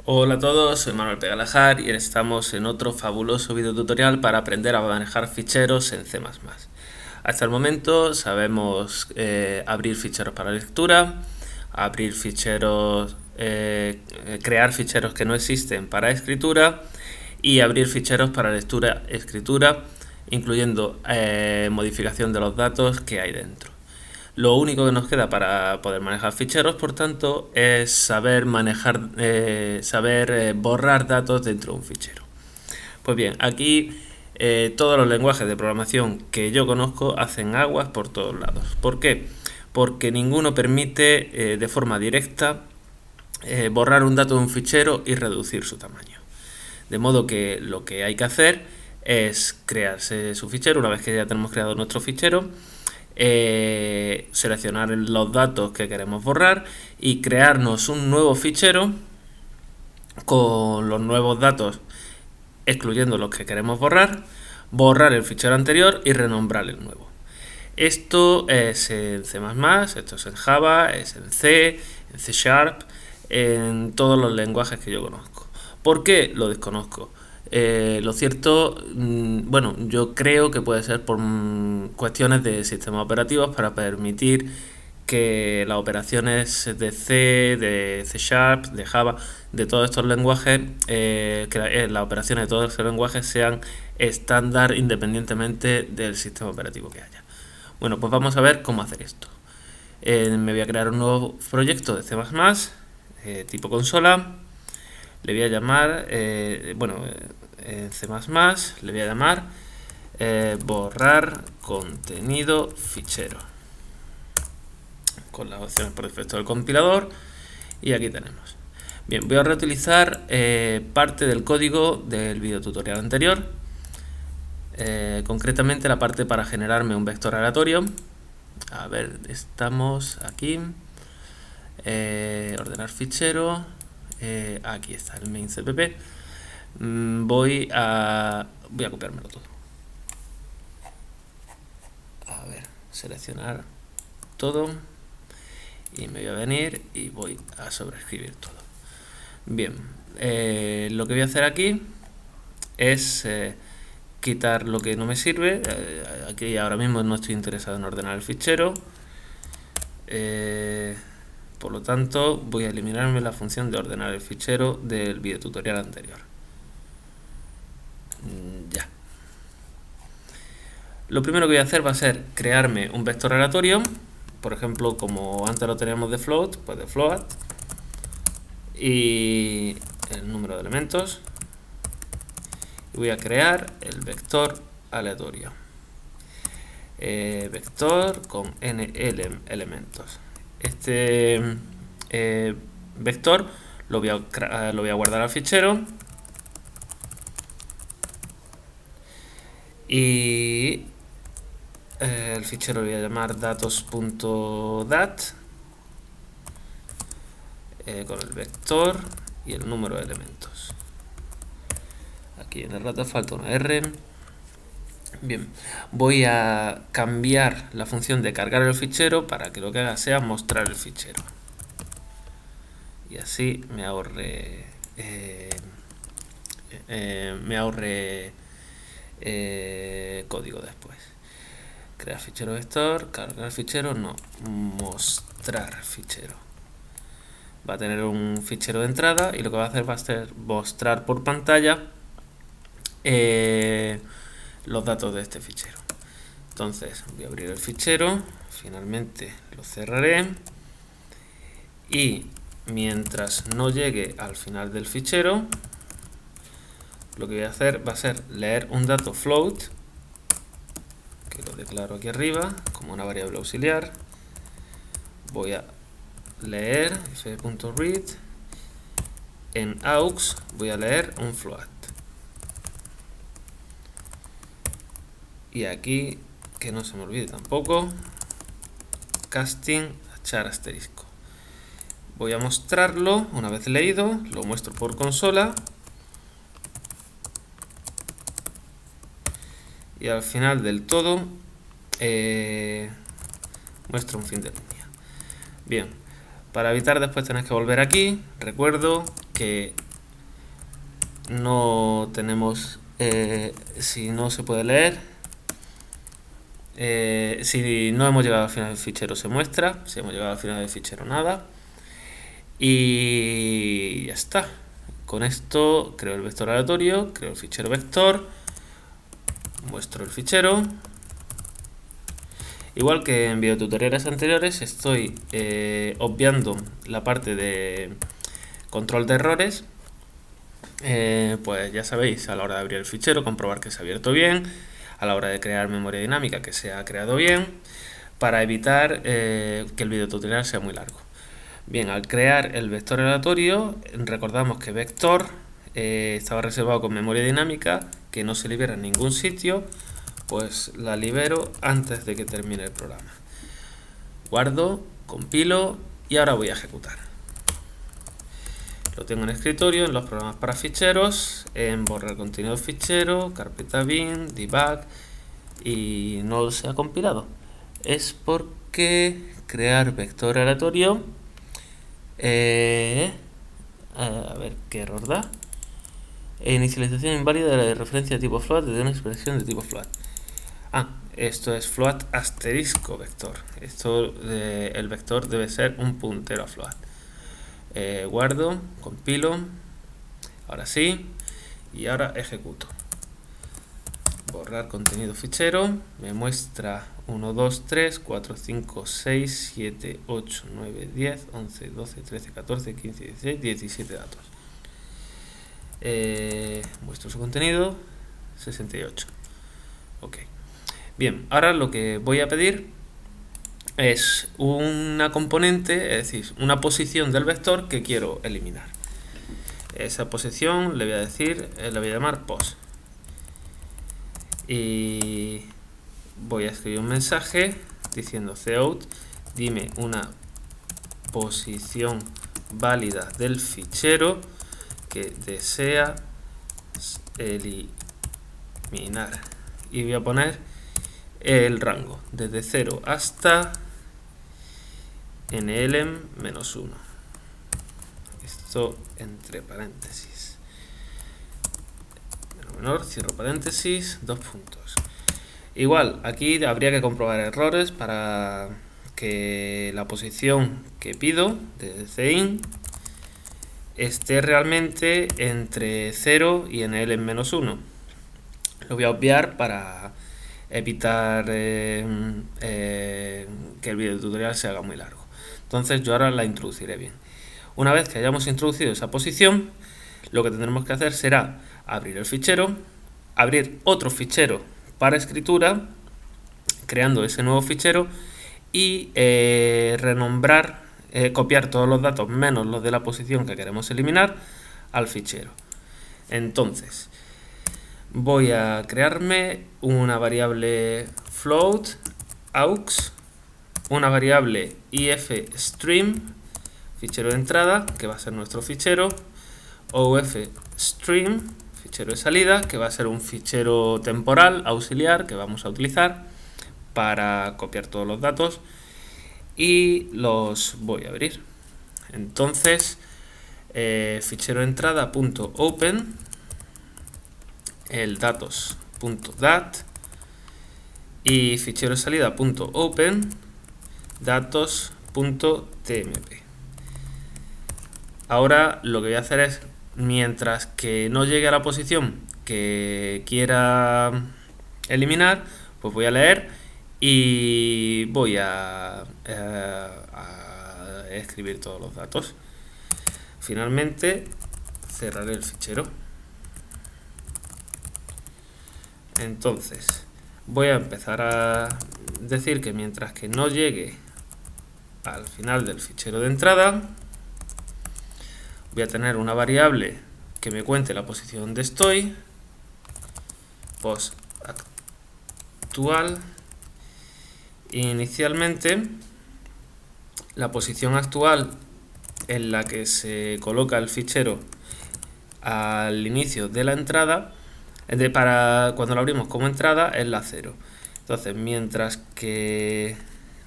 Hola a todos, soy Manuel Pegalajar y estamos en otro fabuloso video tutorial para aprender a manejar ficheros en C++. Hasta el momento sabemos abrir ficheros para lectura, abrir ficheros, crear ficheros que no existen para escritura y abrir ficheros para lectura-escritura, incluyendo modificación de los datos que hay dentro. Lo único que nos queda para poder manejar ficheros, por tanto, es saber borrar datos dentro de un fichero. Pues bien, aquí todos los lenguajes de programación que yo conozco hacen aguas por todos lados. ¿Por qué? Porque ninguno permite de forma directa borrar un dato de un fichero y reducir su tamaño. De modo que lo que hay que hacer es crearse su fichero. Una vez que ya tenemos creado nuestro fichero, seleccionar los datos que queremos borrar y crearnos un nuevo fichero con los nuevos datos, excluyendo los que queremos borrar el fichero anterior y renombrar el nuevo. Esto es en C++, esto es en Java, es en C, en C Sharp, en todos los lenguajes que yo conozco. ¿Por qué lo desconozco? Lo cierto, bueno, yo creo que puede ser por cuestiones de sistemas operativos para permitir que las operaciones de C, de C Sharp, de Java, de todos estos lenguajes, que las operaciones de todos estos lenguajes sean estándar independientemente del sistema operativo que haya. Bueno, pues vamos a ver cómo hacer esto. Me voy a crear un nuevo proyecto de C++, tipo consola. Le voy a llamar, en C++ le voy a llamar borrar contenido fichero, con las opciones por defecto del compilador, y aquí tenemos. Bien, voy a reutilizar parte del código del video tutorial anterior, concretamente la parte para generarme un vector aleatorio. A ver, estamos aquí, ordenar fichero, aquí está el main cpp. Voy a copiármelo todo. A ver, seleccionar todo y me voy a venir y voy a sobreescribir todo. Bien, lo que voy a hacer aquí es quitar lo que no me sirve. Aquí ahora mismo no estoy interesado en ordenar el fichero, por lo tanto voy a eliminarme la función de ordenar el fichero del video tutorial anterior. Ya. Lo primero que voy a hacer va a ser crearme un vector aleatorio, por ejemplo, como antes lo teníamos de float, pues de float, y el número de elementos, y voy a crear el vector aleatorio, vector con n elementos. Este vector lo voy a guardar al fichero y el fichero lo voy a llamar datos.dat, con el vector y el número de elementos. Aquí en el rato falta una R. Bien, voy a cambiar la función de cargar el fichero para que lo que haga sea mostrar el fichero, y así me ahorre código después. Crear fichero vector, cargar fichero, no, mostrar fichero. Va a tener un fichero de entrada y lo que va a hacer va a ser mostrar por pantalla los datos de este fichero. Entonces voy a abrir el fichero, finalmente lo cerraré, y mientras no llegue al final del fichero, lo que voy a hacer va a ser leer un dato float, que lo declaro aquí arriba como una variable auxiliar. Voy a leer f.read, en aux voy a leer un float, y aquí, que no se me olvide tampoco, casting char asterisco. Voy a mostrarlo una vez leído, lo muestro por consola, y al final del todo muestro un fin de línea. Bien, para evitar después tener que volver aquí, recuerdo que no tenemos, si no se puede leer, si no hemos llegado al final del fichero se muestra, si hemos llegado al final del fichero nada, y ya está. Con esto creo el vector aleatorio, creo el fichero vector, muestro el fichero. Igual que en videotutoriales anteriores, estoy obviando la parte de control de errores. Pues ya sabéis, a la hora de abrir el fichero, comprobar que se ha abierto bien, a la hora de crear memoria dinámica, que se ha creado bien, para evitar que el videotutorial sea muy largo. Bien, al crear el vector aleatorio, recordamos que vector estaba reservado con memoria dinámica, que no se libera en ningún sitio, pues la libero antes de que termine el programa. Guardo, compilo y ahora voy a ejecutar. Lo tengo en escritorio, en los programas para ficheros, en borrar contenido de fichero, carpeta bin, debug, y no se ha compilado. Es porque crear vector aleatorio, a ver qué error da. Inicialización inválida de la referencia de tipo float de una expresión de tipo float. Esto es float asterisco vector. El vector debe ser un puntero a float. Guardo, compilo, ahora sí, y ahora ejecuto. Borrar contenido fichero, me muestra 1, 2, 3, 4, 5, 6, 7, 8, 9, 10, 11, 12, 13, 14, 15, 16, 17 datos. Muestro su contenido, 68. Ok. Bien, ahora lo que voy a pedir es una componente, es decir, una posición del vector que quiero eliminar. Esa posición le voy a decir, la voy a llamar pos. Y voy a escribir un mensaje diciendo cout, dime una posición válida del fichero que desea eliminar. Y voy a poner el rango desde 0 hasta nlm-1. Esto entre paréntesis. Menor, cierro paréntesis, 2 puntos. Igual, aquí habría que comprobar errores para que la posición que pido de cin esté realmente entre 0 y nlm-1. Lo voy a obviar para evitar que el video tutorial se haga muy largo. Entonces yo ahora la introduciré bien. Una vez que hayamos introducido esa posición, lo que tendremos que hacer será abrir el fichero, abrir otro fichero para escritura, creando ese nuevo fichero y renombrar, copiar todos los datos menos los de la posición que queremos eliminar al fichero. Entonces voy a crearme una variable float aux, una variable ifstream, fichero de entrada, que va a ser nuestro fichero, ofstream, fichero de salida, que va a ser un fichero temporal auxiliar que vamos a utilizar para copiar todos los datos, y los voy a abrir. Entonces, fichero de entrada.open, el datos.dat, y fichero de salida.open, datos.tmp. Ahora lo que voy a hacer es, mientras que no llegue a la posición que quiera eliminar, pues voy a leer y voy a escribir todos los datos. Finalmente cerraré el fichero. Entonces voy a empezar a decir que mientras que no llegue al final del fichero de entrada, voy a tener una variable que me cuente la posición donde estoy, pos actual. Inicialmente, la posición actual en la que se coloca el fichero al inicio de la entrada, para cuando lo abrimos como entrada, es la 0. Entonces, mientras que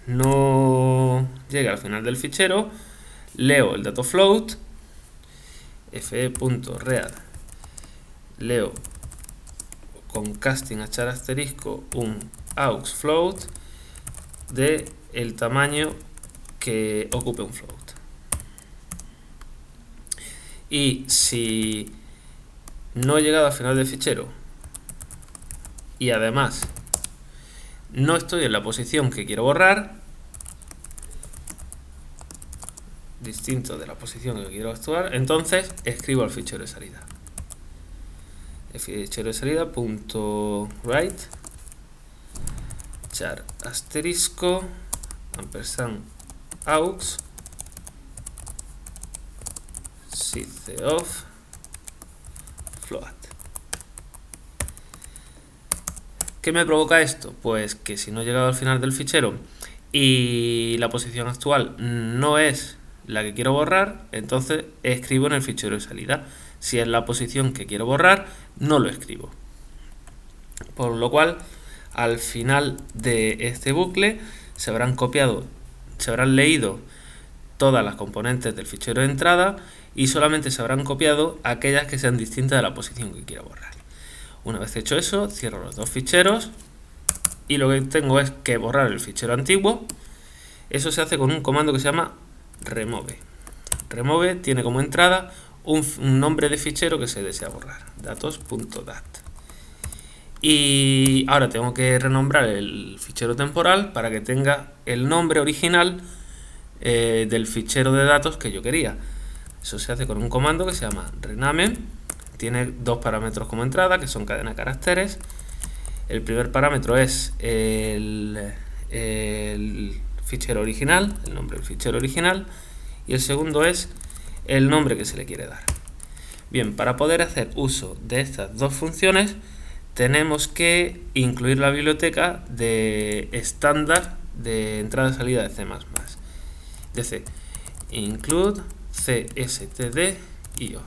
no llegue al final del fichero, leo el dato float, fe.read leo con casting a echar asterisco un aux float de el tamaño que ocupe un float. Y si no he llegado al final del fichero y además no estoy en la posición que quiero borrar, distinto de la posición que quiero actuar, entonces escribo el fichero de salida. El fichero de salida .write char asterisco ampersand aux syceof float. ¿Qué me provoca esto? Pues que si no he llegado al final del fichero y la posición actual no es la que quiero borrar, entonces escribo en el fichero de salida. Si es la posición que quiero borrar, no lo escribo. Por lo cual, al final de este bucle se habrán leído todas las componentes del fichero de entrada y solamente se habrán copiado aquellas que sean distintas de la posición que quiero borrar. Una vez hecho eso, cierro los dos ficheros y lo que tengo es que borrar el fichero antiguo. Eso se hace con un comando que se llama remove. Remove tiene como entrada un nombre de fichero que se desea borrar, datos.dat. Y ahora tengo que renombrar el fichero temporal para que tenga el nombre original del fichero de datos que yo quería. Eso se hace con un comando que se llama rename. Tiene dos parámetros como entrada, que son cadena de caracteres. El primer parámetro es el fichero original, el nombre del fichero original, y el segundo es el nombre que se le quiere dar. Bien, para poder hacer uso de estas dos funciones tenemos que incluir la biblioteca de estándar de entrada y salida de C++. De C, include cstd.io.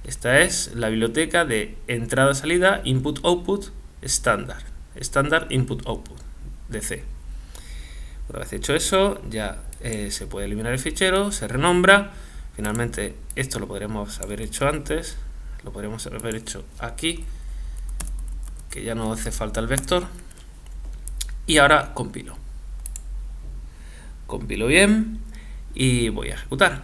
Esta es la biblioteca de entrada-salida input-output estándar input-output de C. Una vez hecho eso, ya se puede eliminar el fichero, se renombra. Finalmente, esto lo podríamos haber hecho antes, lo podríamos haber hecho aquí, que ya no hace falta el vector. Y ahora compilo. Compilo bien y voy a ejecutar.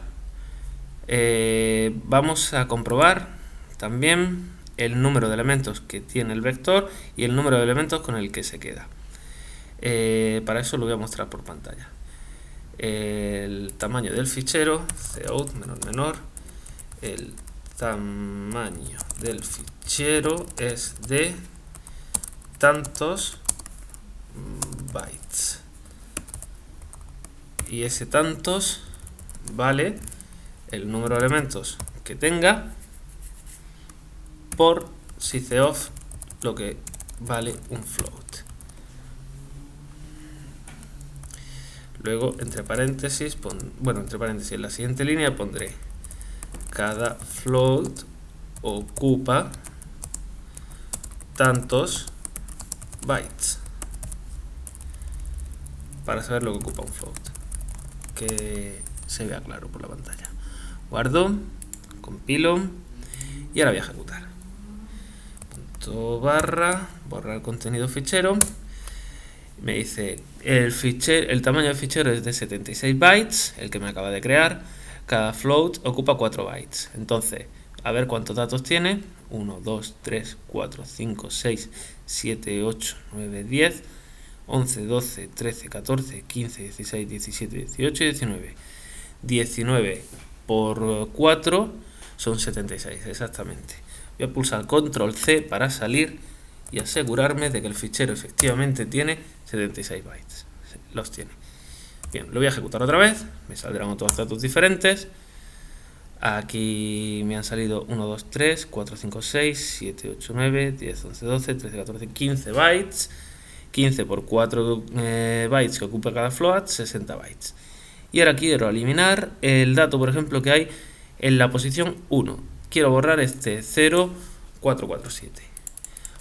Vamos a comprobar también el número de elementos que tiene el vector y el número de elementos con el que se queda. Para eso lo voy a mostrar por pantalla. El tamaño del fichero, cout menor, el tamaño del fichero es de tantos bytes. Y ese tantos vale el número de elementos que tenga por syceof, lo que vale un float. Luego, entre paréntesis, en la siguiente línea pondré cada float ocupa tantos bytes para saber lo que ocupa un float, que se vea claro por la pantalla. Guardo, compilo y ahora voy a ejecutar. Punto barra, borrar contenido fichero. Me dice el tamaño del fichero es de 76 bytes, el que me acaba de crear. Cada float ocupa 4 bytes. Entonces, a ver cuántos datos tiene. 1, 2, 3, 4, 5, 6, 7, 8, 9, 10, 11, 12, 13, 14, 15, 16, 17, 18 y 19. 19 por 4 son 76, exactamente. Voy a pulsar Control C para salir y asegurarme de que el fichero efectivamente tiene 76 bytes. Los tiene. Bien, lo voy a ejecutar otra vez. Me saldrán otros datos diferentes. Aquí me han salido 1, 2, 3, 4, 5, 6, 7, 8, 9, 10, 11, 12, 13, 14, 15 bytes. 15 por 4 bytes que ocupa cada float, 60 bytes. Y ahora quiero eliminar el dato, por ejemplo, que hay en la posición 1. Quiero borrar este 0447.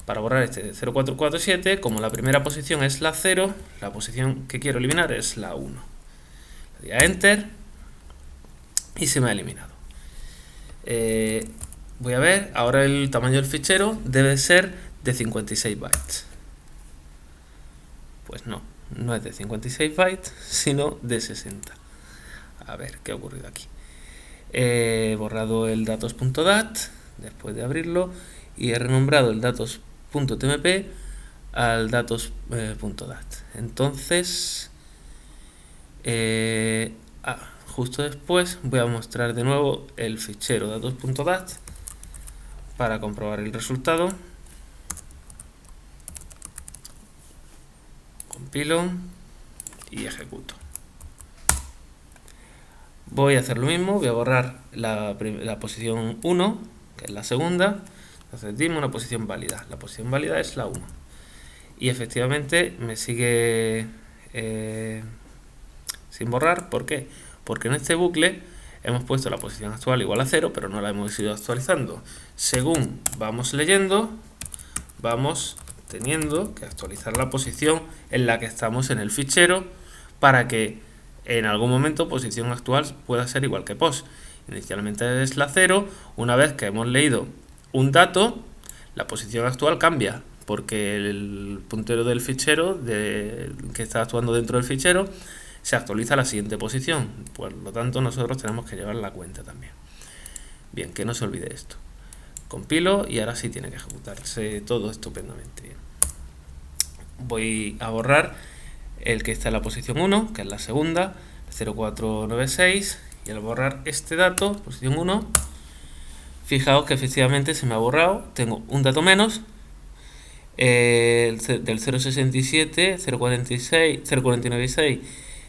Para borrar este 0447, como la primera posición es la 0, la posición que quiero eliminar es la 1. Le doy a Enter y se me ha eliminado. voy a ver, ahora el tamaño del fichero debe ser de 56 bytes. Pues no, no es de 56 bytes, sino de 60. A ver, ¿qué ha ocurrido aquí? He borrado el datos.dat después de abrirlo y he renombrado el datos.tmp al datos.dat. Entonces, justo después voy a mostrar de nuevo el fichero datos.dat para comprobar el resultado. Compilo y ejecuto. Voy a hacer lo mismo, voy a borrar la posición 1, que es la segunda. Entonces dime una posición válida. La posición válida es la 1. Y efectivamente me sigue sin borrar. ¿Por qué? Porque en este bucle hemos puesto la posición actual igual a 0, pero no la hemos ido actualizando. Según vamos leyendo, vamos teniendo que actualizar la posición en la que estamos en el fichero para que en algún momento posición actual pueda ser igual que post. Inicialmente es la 0, una vez que hemos leído un dato, la posición actual cambia, porque el puntero del fichero que está actuando dentro del fichero se actualiza a la siguiente posición. Por lo tanto, nosotros tenemos que llevar la cuenta también. Bien, que no se olvide esto. Compilo y ahora sí tiene que ejecutarse todo estupendamente bien. Voy a borrar el que está en la posición 1, que es la segunda, 0496, y al borrar este dato, posición 1, fijaos que efectivamente se me ha borrado, tengo un dato menos, del 067, 046, 0496,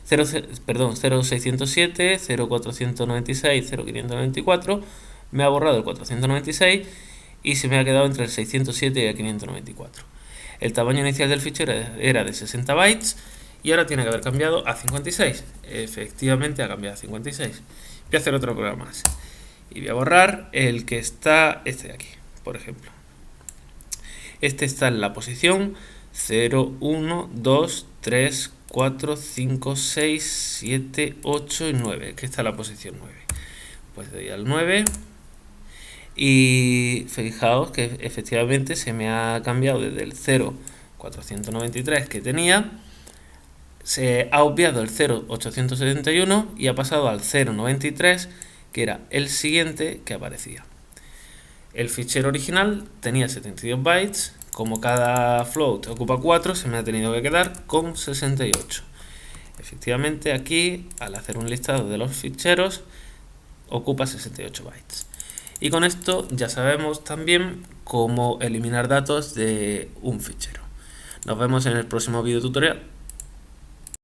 0607, 0496, 0594, me ha borrado el 496 y se me ha quedado entre el 607 y el 594. El tamaño inicial del fichero era de 60 bytes y ahora tiene que haber cambiado a 56. Efectivamente ha cambiado a 56. Voy a hacer otro programa más. Y voy a borrar el que está, este de aquí, por ejemplo. Este está en la posición 0, 1, 2, 3, 4, 5, 6, 7, 8 y 9. Que está en la posición 9. Pues doy al 9. Y fijaos que efectivamente se me ha cambiado desde el 0,493 que tenía, se ha obviado el 0,871 y ha pasado al 0,93, que era el siguiente que aparecía. El fichero original tenía 72 bytes, como cada float ocupa 4, se me ha tenido que quedar con 68. Efectivamente aquí, al hacer un listado de los ficheros, ocupa 68 bytes. Y con esto ya sabemos también cómo eliminar datos de un fichero. Nos vemos en el próximo video tutorial.